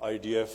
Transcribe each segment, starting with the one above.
IDF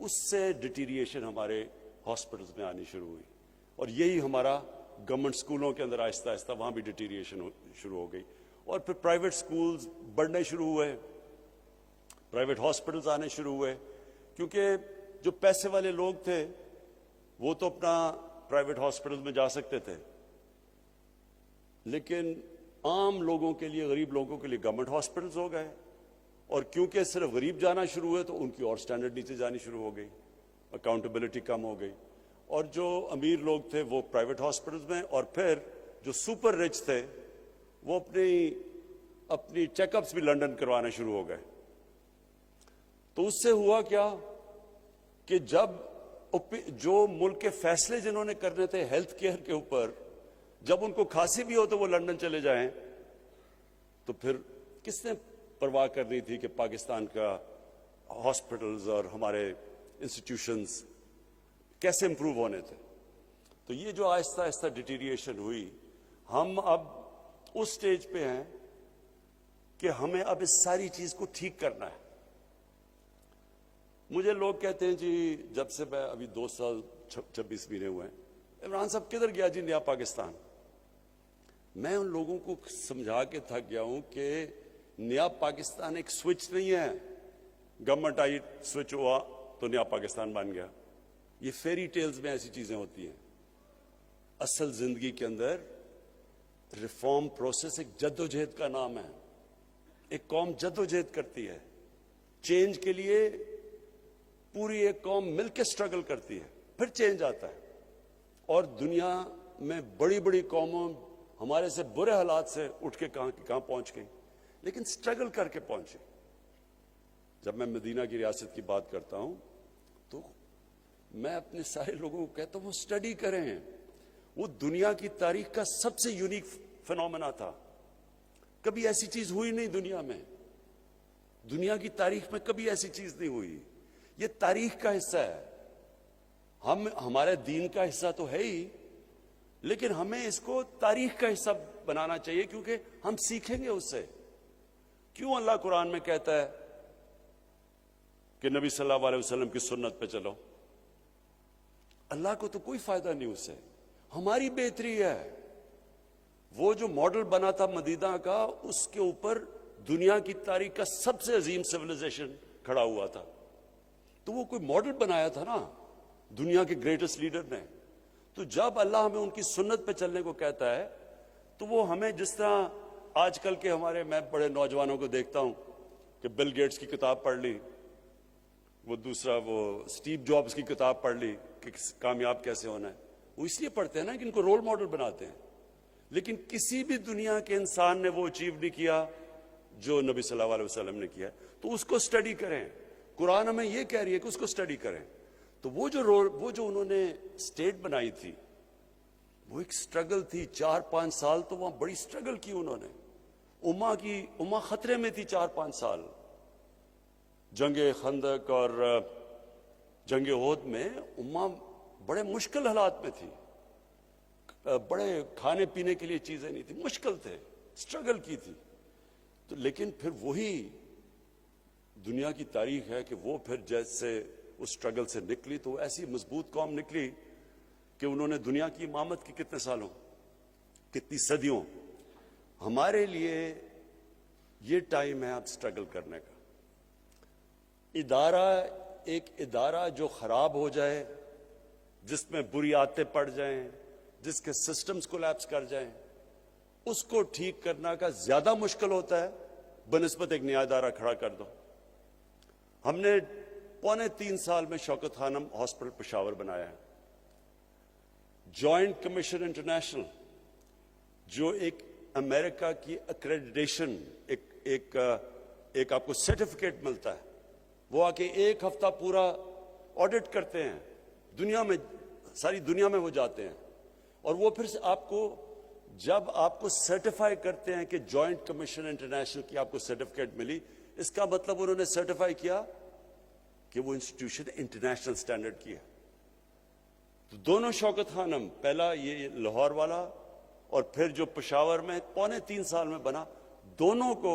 اس سے deterioration ہمارے hospitals میں آنی شروع ہوئی، اور یہی ہمارا گورنمنٹ اسکولوں کے اندر آہستہ آہستہ وہاں بھی ڈیٹیریشن شروع ہو گئی، اور پھر پرائیویٹ اسکولز بڑھنے شروع ہوئے، پرائیویٹ ہاسپٹلز آنے شروع ہوئے، کیونکہ جو پیسے والے لوگ تھے وہ تو اپنا پرائیویٹ ہاسپٹل میں جا سکتے تھے، لیکن عام لوگوں کے لیے، غریب لوگوں کے لیے گورنمنٹ ہاسپٹلز ہو گئے، اور کیونکہ صرف غریب جانا شروع ہوئے تو ان کی اور سٹینڈرڈ نیچے جانی شروع ہو گئی، اکاؤنٹیبلٹی کم ہو گئی، اور جو امیر لوگ تھے وہ پرائیویٹ ہاسپٹلز میں، اور پھر جو سپر رچ تھے وہ اپنی چیک اپس بھی لنڈن کروانا شروع ہو گئے۔ تو اس سے ہوا کیا کہ جب جو ملک کے فیصلے جنہوں نے کرنے تھے ہیلتھ کیئر کے اوپر، جب ان کو کھانسی بھی ہو تو وہ لندن چلے جائیں، تو پھر کس نے پرواہ کرنی تھی کہ پاکستان کا ہاسپٹلز اور ہمارے انسٹیٹیوشنز کیسے امپروو ہونے تھے؟ تو یہ جو آہستہ آہستہ ڈیٹیریشن ہوئی، ہم اب اس سٹیج پہ ہیں کہ ہمیں اب اس ساری چیز کو ٹھیک کرنا ہے۔ مجھے لوگ کہتے ہیں جی جب سے میں ابھی 2 سال 26 مہینے ہوئے ہیں، عمران صاحب کدھر گیا جی نیا پاکستان؟ میں ان لوگوں کو سمجھا کے تھک گیا ہوں کہ نیا پاکستان ایک سوئچ نہیں ہے، گورنمنٹ آئی سوئچ ہوا تو نیا پاکستان بن گیا۔ یہ فیری ٹیلز میں ایسی چیزیں ہوتی ہیں۔ اصل زندگی کے اندر ریفارم پروسیس ایک جدوجہد کا نام ہے، ایک قوم جدوجہد کرتی ہے چینج کے لیے، پوری ایک قوم مل کے سٹرگل کرتی ہے، پھر چینج آتا ہے۔ اور دنیا میں بڑی بڑی قوموں ہمارے سے برے حالات سے اٹھ کے کہاں پہنچ گئی، لیکن سٹرگل کر کے پہنچی۔ جب میں مدینہ کی ریاست کی بات کرتا ہوں تو میں اپنے سارے لوگوں کو کہتا ہوں وہ سٹڈی کریں، وہ دنیا کی تاریخ کا سب سے یونیک فینومینا تھا، کبھی ایسی چیز ہوئی نہیں دنیا میں، دنیا کی تاریخ میں کبھی ایسی چیز نہیں ہوئی۔ یہ تاریخ کا حصہ ہے، ہمارے دین کا حصہ تو ہے ہی، لیکن ہمیں اس کو تاریخ کا حصہ بنانا چاہیے، کیونکہ ہم سیکھیں گے اس سے۔ کیوں اللہ قرآن میں کہتا ہے کہ نبی صلی اللہ علیہ وسلم کی سنت پہ چلو؟ اللہ کو تو کوئی فائدہ نہیں اس سے، ہماری بہتری ہے۔ وہ جو ماڈل بنا تھا مدینہ کا، اس کے اوپر دنیا کی تاریخ کا سب سے عظیم سیویلائزیشن کھڑا ہوا تھا، تو وہ کوئی ماڈل بنایا تھا نا دنیا کے گریٹسٹ لیڈر نے۔ تو جب اللہ ہمیں ان کی سنت پہ چلنے کو کہتا ہے تو وہ ہمیں، جس طرح آج کل کے میں بڑے نوجوانوں کو دیکھتا ہوں کہ بل گیٹس کی کتاب پڑھ لی، وہ دوسرا وہ اسٹیو جابس کی کتاب پڑھ لی کہ کامیاب کیسے ہونا ہے، وہ اس لیے پڑھتے ہیں نا کہ ان کو رول ماڈل بناتے ہیں، لیکن کسی بھی دنیا کے انسان نے وہ اچیو نہیں کیا جو نبی صلی اللہ علیہ وسلم نے کیا۔ تو اس کو سٹڈی کریں، قرآن ہمیں یہ کہہ رہی ہے کہ اس کو سٹڈی کریں۔ تو وہ جو انہوں نے اسٹیٹ بنائی تھی، وہ ایک سٹرگل تھی، 4-5 سال تو وہاں بڑی سٹرگل کی انہوں نے، امہ خطرے میں تھی 4-5 سال۔ جنگ خندق اور جنگ احد میں امہ بڑے مشکل حالات میں تھی، بڑے کھانے پینے کے لیے چیزیں نہیں تھی، مشکل تھے، سٹرگل کی تھی۔ تو لیکن پھر وہی دنیا کی تاریخ ہے کہ وہ پھر جیسے اس سٹرگل سے نکلی تو ایسی مضبوط قوم نکلی کہ انہوں نے دنیا کی امامت کی کتنے سالوں، کتنی صدیوں۔ ہمارے لیے یہ ٹائم ہے اب سٹرگل کرنے کا۔ ایک ادارہ جو خراب ہو جائے، جس میں بری عادتیں پڑ جائیں، جس کے سسٹمز کولیپس کر جائیں، اس کو ٹھیک کرنا کا زیادہ مشکل ہوتا ہے بنسبت ایک نیا ادارہ کھڑا کر دو۔ ہم نے 2.25 سال میں شوکت خانم ہاسپٹل پشاور بنایا ہے۔ جوائنٹ کمیشن انٹرنیشنل، جو ایک امریکہ کی اکریڈیٹیشن، ایک آپ کو سرٹیفکیٹ ملتا ہے، وہ آ کے 1 ہفتہ پورا آڈٹ کرتے ہیں، دنیا میں، ساری دنیا میں وہ جاتے ہیں، اور وہ پھر آپ کو، جب آپ کو سرٹیفائی کرتے ہیں کہ جوائنٹ کمیشن انٹرنیشنل کی آپ کو سرٹیفکیٹ ملی، اس کا مطلب انہوں نے سرٹیفائی کیا کہ وہ انسٹیٹیوشن انٹرنیشنل سٹینڈرڈ کی ہے۔ تو دونوں شوکت خانم، پہلا یہ لاہور والا اور پھر جو پشاور میں 2.25 سال میں بنا، دونوں کو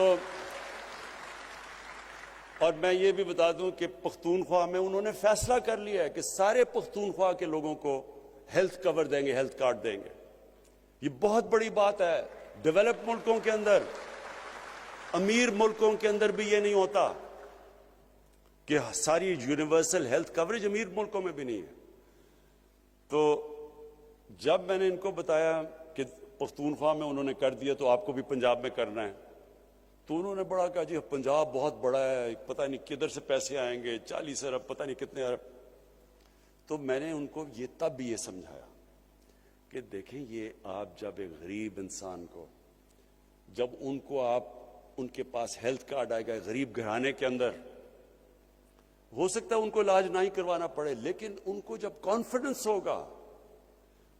تو اور میں یہ بھی بتا دوں کہ پختونخوا میں انہوں نے فیصلہ کر لیا ہے کہ سارے پختونخوا کے لوگوں کو ہیلتھ کور دیں گے، ہیلتھ کارڈ دیں گے. یہ بہت بڑی بات ہے. ڈیولپ ملکوں کے اندر، امیر ملکوں کے اندر بھی یہ نہیں ہوتا کہ ساری یونیورسل ہیلتھ کوریج امیر ملکوں میں بھی نہیں ہے. تو جب میں نے ان کو بتایا کہ پختونخوا میں انہوں نے کر دیا تو آپ کو بھی پنجاب میں کرنا ہے، تو انہوں نے بڑا کہا جی پنجاب بہت بڑا ہے، پتہ نہیں کدھر سے پیسے آئیں گے، 40 ارب، پتہ نہیں کتنے ارب. تو میں نے ان کو تب بھی یہ سمجھایا کہ دیکھیں، یہ آپ جب ایک غریب انسان کو، جب ان کے پاس ہیلتھ کارڈ آئے گا غریب گھرانے کے اندر، ہو سکتا ہے ان کو علاج نہ ہی کروانا پڑے، لیکن ان کو جب کانفیڈنس ہوگا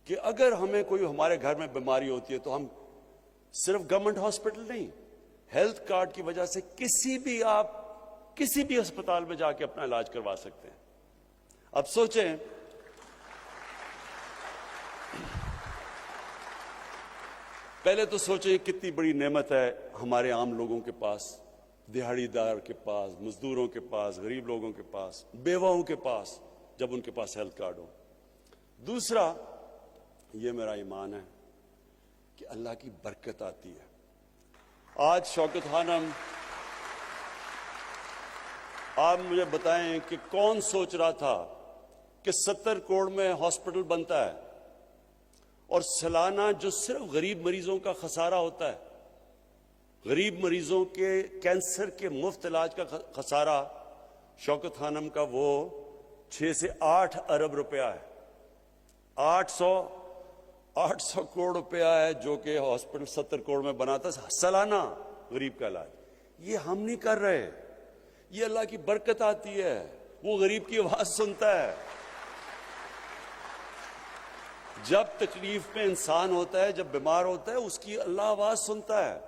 کہ اگر ہمیں کوئی ہمارے گھر میں بیماری ہوتی ہے تو ہم صرف گورنمنٹ ہاسپٹل نہیں، ہیلتھ کارڈ کی وجہ سے کسی بھی ہسپتال میں جا کے اپنا علاج کروا سکتے ہیں. اب سوچیں، پہلے تو سوچیں کتنی بڑی نعمت ہے ہمارے عام لوگوں کے پاس، دہاڑی دار کے پاس، مزدوروں کے پاس، غریب لوگوں کے پاس، بیواؤں کے پاس، جب ان کے پاس ہیلتھ کارڈ ہو. دوسرا، یہ میرا ایمان ہے کہ اللہ کی برکت آتی ہے. آج شوکت خانم، آپ مجھے بتائیں کہ کون سوچ رہا تھا کہ 70 کروڑ میں ہاسپٹل بنتا ہے اور سالانہ جو صرف غریب مریضوں کا خسارہ ہوتا ہے، غریب مریضوں کے کینسر کے مفت علاج کا خسارہ شوکت خانم کا وہ 6 سے 8 ارب روپیہ ہے. 800 کروڑ روپیہ ہے جو کہ ہاسپٹل 70 کروڑ میں بناتا ہے سالانہ غریب کا علاج. یہ ہم نہیں کر رہے، یہ اللہ کی برکت آتی ہے. وہ غریب کی آواز سنتا ہے. جب تکلیف میں انسان ہوتا ہے، جب بیمار ہوتا ہے، اس کی اللہ آواز سنتا ہے.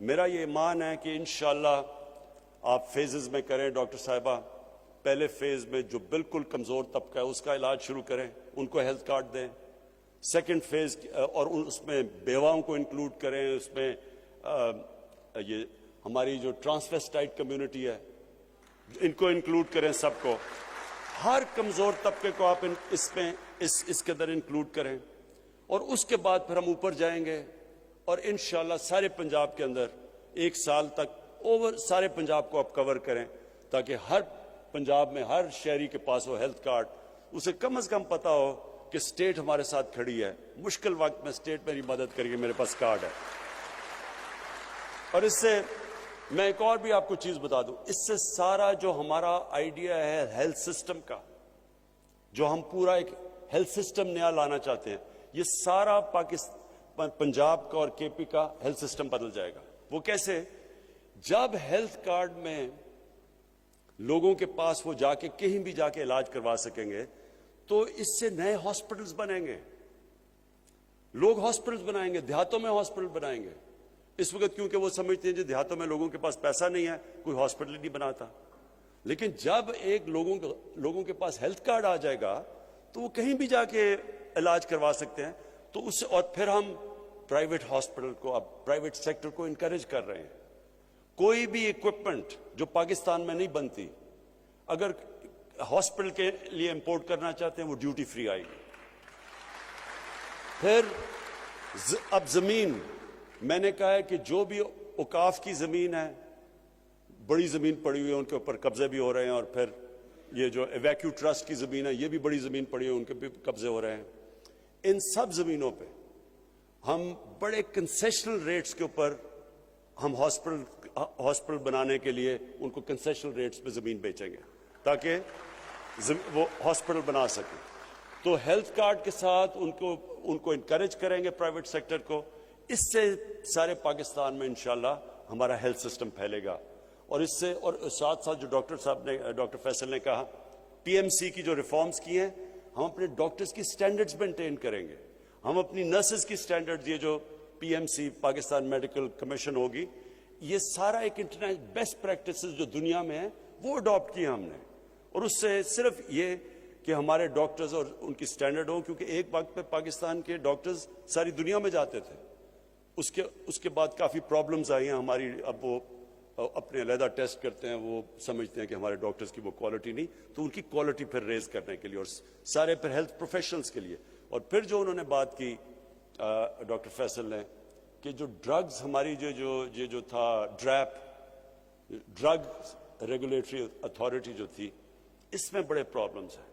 میرا یہ ایمان ہے کہ انشاءاللہ آپ فیزز میں کریں. ڈاکٹر صاحبہ، پہلے فیز میں جو بالکل کمزور طبقہ ہے اس کا علاج شروع کریں، ان کو ہیلتھ کارڈ دیں. سیکنڈ فیز اور اس میں بیواؤں کو انکلوڈ کریں. اس میں یہ ہماری جو ٹرانسویسٹائٹ کمیونٹی ہے ان کو انکلوڈ کریں. سب کو، ہر کمزور طبقے کو آپ اس کے اندر انکلوڈ کریں. اور اس کے بعد پھر ہم اوپر جائیں گے اور انشاءاللہ سارے پنجاب کے اندر 1 سال تک سارے پنجاب کو آپ کور کریں، تاکہ ہر پنجاب میں ہر شہری کے پاس ہو ہیلتھ کارڈ. اسے کم از کم پتا ہو کہ سٹیٹ ہمارے ساتھ کھڑی ہے، مشکل وقت میں سٹیٹ میری مدد کریے، میرے پاس کارڈ ہے. اور اس سے میں ایک اور بھی آپ کو چیز بتا دوں، اس سے سارا جو ہمارا آئیڈیا ہے ہیلتھ سسٹم کا، جو ہم پورا ایک ہیلتھ سسٹم نیا لانا چاہتے ہیں، یہ سارا پنجاب کا اور کے پی کا ہیلتھ سسٹم بدل جائے گا. وہ کیسے؟ جب ہیلتھ کارڈ میں لوگوں کے پاس وہ جا کے کہیں بھی جا کے علاج کروا سکیں گے تو اس سے نئے ہاسپٹلز بنیں گے، لوگ ہاسپٹلز بنائیں گے، دیہاتوں میں ہاسپٹل بنائیں گے. اس وقت کیونکہ وہ سمجھتے ہیں کہ دیہاتوں میں لوگوں کے پاس پیسہ نہیں ہے، کوئی ہاسپٹل نہیں بناتا. لیکن جب ایک لوگوں کے پاس ہیلتھ کارڈ آ جائے گا تو وہ کہیں بھی جا کے علاج کروا سکتے ہیں. تو اس اور پھر ہم پرائیویٹ ہاسپٹل کو، اب پرائیویٹ سیکٹر کو انکریج کر رہے ہیں. کوئی بھی ایکوپمنٹ جو پاکستان میں نہیں بنتی، اگر ہاسپٹل کے لیے امپورٹ کرنا چاہتے ہیں وہ ڈیوٹی فری آئے گی. پھر اب زمین، میں نے کہا ہے کہ جو بھی اوقاف کی زمین ہے، بڑی زمین پڑی ہوئی ہے، ان کے اوپر قبضے بھی ہو رہے ہیں. اور پھر یہ جو ایویکیو ٹرسٹ کی زمین ہے، یہ بھی بڑی زمین پڑی ہوئی ہے، ان کے بھی قبضے ہو رہے ہیں. ان سب زمینوں پہ ہم بڑے کنسیشنل ریٹس کے اوپر ہم ہاسپٹل بنانے کے لیے ان کو کنسیشنل ریٹس پہ زمین بیچیں گے تاکہ وہ ہاسپٹل بنا سکیں. تو ہیلتھ کارڈ کے ساتھ ان کو انکریج کریں گے پرائیویٹ سیکٹر کو. اس سے سارے پاکستان میں انشاءاللہ ہمارا ہیلتھ سسٹم پھیلے گا. اور اس سے اور ساتھ ساتھ جو ڈاکٹر فیصل نے کہا، پی ایم سی کی جو ریفارمز کی ہیں، ہم اپنے ڈاکٹرز کی سٹینڈرڈز مینٹین کریں گے. ہم اپنی نرسز کی سٹینڈرڈز، یہ جو P M C Pakistan medical commission ہوگی، یہ سارا ایک انٹرنیشنل بیسٹ پریکٹسز جو دنیا میں ہیں وہ اڈاپٹ کیا ہم نے. اور اس سے صرف یہ کہ ہمارے ڈاکٹرز اور ان کی سٹینڈرڈ ہوں، کیونکہ ایک وقت پہ پاکستان کے ڈاکٹرز ساری دنیا میں جاتے تھے. اس کے بعد کافی پرابلمز آئی ہیں ہماری. اب وہ اپنے علیحدہ ٹیسٹ کرتے ہیں, وہ سمجھتے ہیں کہ ہمارے ڈاکٹرز کی وہ کوالٹی نہیں, تو ان کی کوالٹی پھر ریز کرنے کے لیے اور سارے پھر ہیلتھ پروفیشنلز کے لیے. اور پھر جو انہوں نے بات کی ڈاکٹر فیصل نے کہ جو ڈرگز ہماری جو تھا ڈرگ ریگولیٹری اتھارٹی جو تھی, اس میں بڑے پرابلمز ہیں.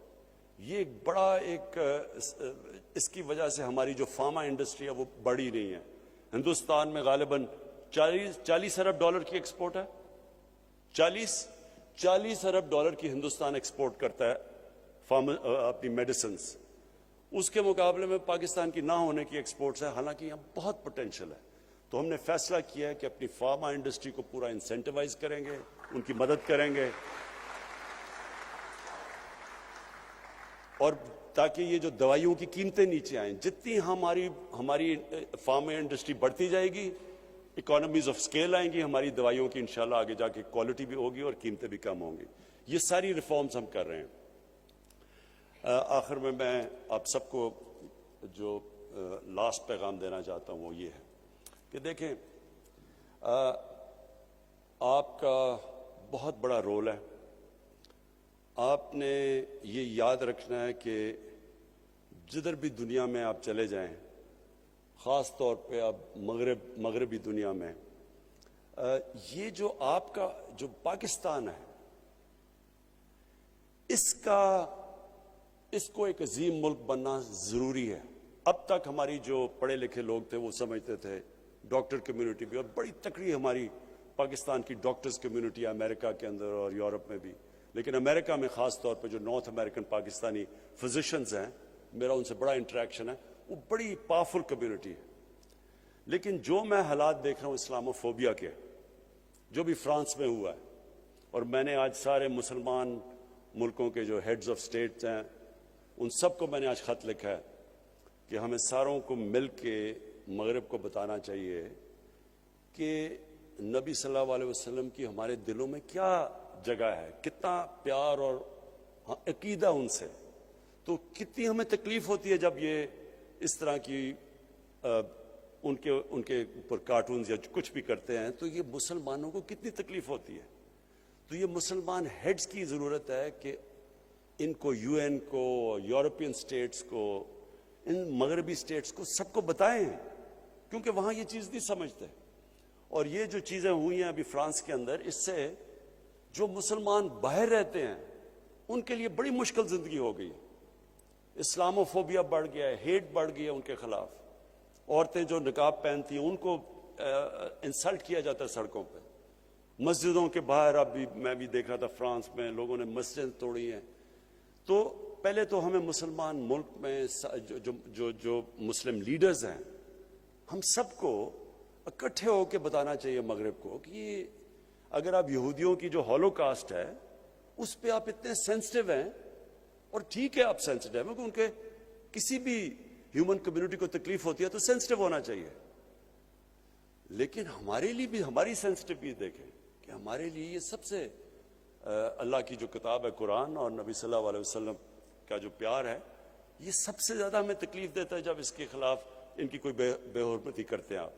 یہ ایک بڑا اس کی وجہ سے ہماری جو فارما انڈسٹری ہے وہ بڑی نہیں ہے. ہندوستان میں غالباً 40 ارب ڈالر کی ایکسپورٹ ہے. 40 ارب ڈالر کی ہندوستان ایکسپورٹ کرتا ہے اپنی میڈیسنز. اس کے مقابلے میں پاکستان کی نہ ہونے کی ایکسپورٹس ہے, حالانکہ یہاں بہت پوٹینشیل ہے. تو ہم نے فیصلہ کیا ہے کہ اپنی فارما انڈسٹری کو پورا انسینٹیوائز کریں گے, ان کی مدد کریں گے, اور تاکہ یہ جو دوائیوں کی قیمتیں نیچے آئیں. جتنی ہماری فارما انڈسٹری بڑھتی جائے گی, اکانومیز آف اسکیل آئیں گی ہماری دوائیوں کی, انشاءاللہ آگے جا کے کوالٹی بھی ہوگی اور قیمتیں بھی کم ہوں گی. یہ ساری ریفارمز ہم کر رہے ہیں. آخر میں آپ سب کو جو لاسٹ پیغام دینا چاہتا ہوں وہ یہ ہے کہ دیکھیں, آپ کا بہت بڑا رول ہے. آپ نے یہ یاد رکھنا ہے کہ جدھر بھی دنیا میں آپ چلے جائیں, خاص طور پہ اب مغربی دنیا میں, یہ جو آپ کا جو پاکستان ہے, اس کو ایک عظیم ملک بننا ضروری ہے. اب تک ہماری جو پڑھے لکھے لوگ تھے وہ سمجھتے تھے, ڈاکٹر کمیونٹی بھی, اور بڑی تکڑی ہماری پاکستان کی ڈاکٹرز کمیونٹی ہے امریکہ کے اندر اور یورپ میں بھی, لیکن امریکہ میں خاص طور پہ جو نارتھ امریکن پاکستانی فزیشنز ہیں, میرا ان سے بڑا انٹریکشن ہے, وہ بڑی پاورفل کمیونٹی ہے. لیکن جو میں حالات دیکھ رہا ہوں اسلاموفوبیا کے, جو بھی فرانس میں ہوا ہے, اور میں نے آج سارے مسلمان ملکوں کے جو ہیڈز آف اسٹیٹس ہیں ان سب کو میں نے آج خط لکھا ہے کہ ہمیں ساروں کو مل کے مغرب کو بتانا چاہیے کہ نبی صلی اللہ علیہ وسلم کی ہمارے دلوں میں کیا جگہ ہے, کتنا پیار اور عقیدہ ان سے. تو کتنی ہمیں تکلیف ہوتی ہے جب یہ اس طرح کی ان کے اوپر کارٹونز یا کچھ بھی کرتے ہیں, تو یہ مسلمانوں کو کتنی تکلیف ہوتی ہے. تو یہ مسلمان ہیڈز کی ضرورت ہے کہ ان کو, یو این کو, یورپین سٹیٹس کو, ان مغربی سٹیٹس کو, سب کو بتائیں, کیونکہ وہاں یہ چیز نہیں سمجھتے. اور یہ جو چیزیں ہوئی ہیں ابھی فرانس کے اندر, اس سے جو مسلمان باہر رہتے ہیں ان کے لیے بڑی مشکل زندگی ہو گئی. اسلاموفوبیا بڑھ گیا ہے, ہیٹ بڑھ گئی ہے ان کے خلاف. عورتیں جو نقاب پہنتی ہیں ان کو انسلٹ کیا جاتا ہے سڑکوں پہ. مسجدوں کے باہر ابھی میں بھی دیکھ رہا تھا فرانس میں لوگوں نے مسجد توڑی ہیں. تو پہلے تو ہمیں مسلمان ملک میں جو مسلم لیڈرز ہیں, ہم سب کو اکٹھے ہو کے بتانا چاہیے مغرب کو کہ اگر آپ یہودیوں کی جو ہولو کاسٹ ہے اس پہ آپ اتنے سینسٹیو ہیں, اور ٹھیک ہے آپ سینسٹیو ہیں, کیونکہ ان کے کسی بھی ہیومن کمیونٹی کو تکلیف ہوتی ہے تو سینسٹیو ہونا چاہیے, لیکن ہمارے لیے بھی ہماری سینسٹیوٹی دیکھیں کہ ہمارے لیے یہ سب سے اللہ کی جو کتاب ہے قرآن اور نبی صلی اللہ علیہ وسلم کا جو پیار ہے, یہ سب سے زیادہ ہمیں تکلیف دیتا ہے جب اس کے خلاف ان کی کوئی بے حرمتی کرتے ہیں آپ.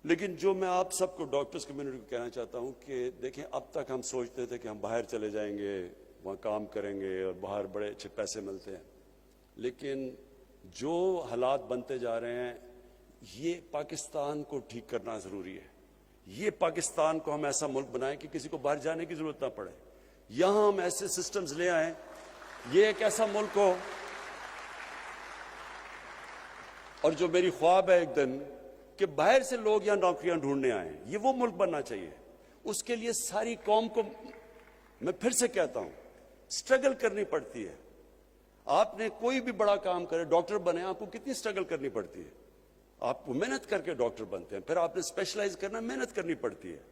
لیکن جو میں آپ سب کو ڈاکٹرز کمیونٹی کو کہنا چاہتا ہوں کہ دیکھیں, اب تک ہم سوچتے تھے کہ ہم باہر چلے جائیں گے, وہاں کام کریں گے اور باہر بڑے اچھے پیسے ملتے ہیں, لیکن جو حالات بنتے جا رہے ہیں یہ پاکستان کو ٹھیک کرنا ضروری ہے. یہ پاکستان کو ہم ایسا ملک بنائیں کہ کسی کو باہر جانے کی ضرورت نہ پڑے. یہاں ہم ایسے سسٹمز لے آئیں, یہ ایک ایسا ملک ہو, اور جو میری خواب ہے ایک دن کہ باہر سے لوگ یہاں نوکریاں ڈھونڈنے آئیں, یہ وہ ملک بننا چاہیے. اس کے لیے ساری قوم کو, میں پھر سے کہتا ہوں, سٹرگل کرنی پڑتی ہے. آپ نے کوئی بھی بڑا کام کرے, ڈاکٹر بنے, آپ کو کتنی سٹرگل کرنی پڑتی ہے. آپ کو محنت کر کے ڈاکٹر بنتے ہیں, پھر آپ نے اسپیشلائز کرنا, محنت کرنی پڑتی ہے.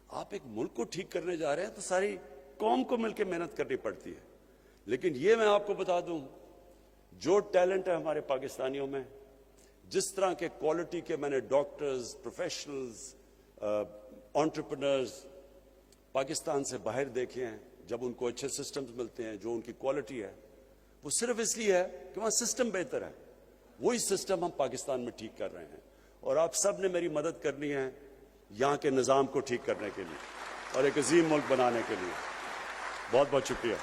آپ ایک ملک کو ٹھیک کرنے جا رہے ہیں تو ساری قوم کو مل کے محنت کرنی پڑتی ہے. لیکن یہ میں آپ کو بتا دوں, جو ٹیلنٹ ہے ہمارے پاکستانیوں میں, جس طرح کے کوالٹی کے میں نے ڈاکٹرز, پروفیشنلز, انٹرپرنرز پاکستان سے باہر دیکھے ہیں, جب ان کو اچھے سسٹمز ملتے ہیں, جو ان کی کوالٹی ہے, وہ صرف اس لیے ہے کہ وہاں سسٹم بہتر ہے. وہی سسٹم ہم پاکستان میں ٹھیک کر رہے ہیں. اور آپ سب نے میری مدد کرنی ہے یہاں کے نظام کو ٹھیک کرنے کے لیے اور ایک عظیم ملک بنانے کے لیے. بہت بہت شکریہ.